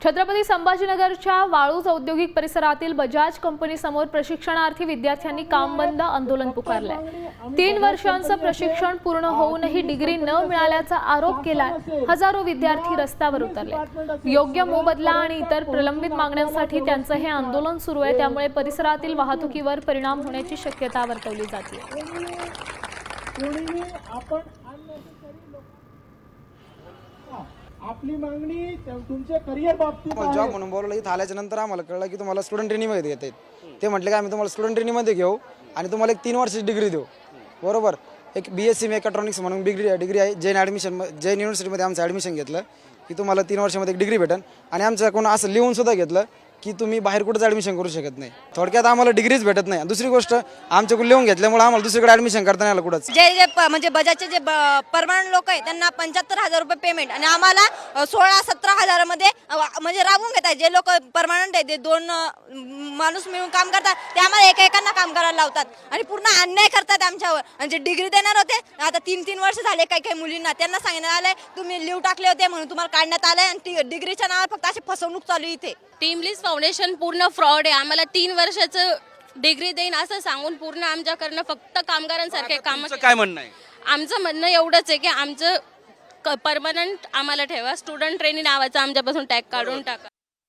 छत्रपती संभाजीनगरच्या वाळूज औद्योगिक परिसरातील बजाज कंपनी समोर प्रशिक्षणार्थी विद्यार्थ्यांनी काम बंद आंदोलन पुकारलंय। 3 वर्षांचं प्रशिक्षण पूर्ण होऊनही डिग्री न मिळाल्याचा आरोप केलाय। हजारो विद्यार्थी रस्त्यावर उतरले। योग्य मोबदला आणि इतर प्रलंबित मागण्यांसाठी त्यांचं हे आंदोलन सुरू आहे। त्यामुळे परिसरातील वाहतुकीवर परिणाम होण्याची शक्यता वर्तवली जाते। आपली मागणी तुमच्या करिअर बाबतीत जॉब म्हणून बोलवलं। इथं आल्याच्या नंतर आम्हाला कळलं की तुम्हाला स्टुडंट ट्रेनिंगमध्ये घेत आहेत। ते म्हटले की आम्ही तुम्हाला स्टुडंट ट्रेनिंगमध्ये घेऊ आणि तुम्हाला एक 3 वर्षाची डिग्री देऊ। बरोबर, एक BSc मेकॅट्रॉनिक्स म्हणून डिग्री आहे। जैन युनिव्हर्सिटीमध्ये आमचं ॲडमिशन घेतलं की तुम्हाला 3 वर्षामध्ये एक डिग्री भेटेल आणि आमच्याकडून असं लिहून सुद्धा घेतलं की तुम्ही बाहेर कुठेच ॲडमिशन करू शकत नाही। थोडक्यात आम्हाला डिग्रीच भेटत नाही। दुसरी गोष्ट, आमच्याकडून लिहून घेतल्यामुळे आम्हाला दुसरीकडे ॲडमिशन करता नाही आलं कुठंच। म्हणजे बजाजचे जे परमनंट लोक आहेत त्यांना 75,000 रुपये पेमेंट आणि आम्हाला 16-17 मध्ये म्हणजे राबवून घेतात। जे लोक परमनंट आहेत ते 2 माणूस मिळून काम करतात, ते आम्हाला एकेकांना काम करायला लावतात आणि पूर्ण अन्याय करतात आमच्यावर। आणि जे डिग्री देणार होते आता 3-3 वर्ष झाले काही मुलींना, त्यांना सांगण्यात आलंय तुम्ही लिव्ह टाकले होते म्हणून तुम्हाला काढण्यात आलंय आणि डिग्रीच्या नावावर फक्त अशी फसवणूक चालू इथे। टीम लिस्ट फाउंडेशन पूर्ण फ्रॉड आहे। आम्हाला 3 वर्षाचं डिग्री देईन असं सांगून पूर्ण आमच्याकडनं फक्त कामगारांसारखे काम। काय म्हणणं आहे? आमचं म्हणणं एवढंच आहे की आमचं परमनंट आम्हाला ठेवा, स्टुडंट ट्रेनिंग नावाचं आमच्यापासून टॅग काढून टाका।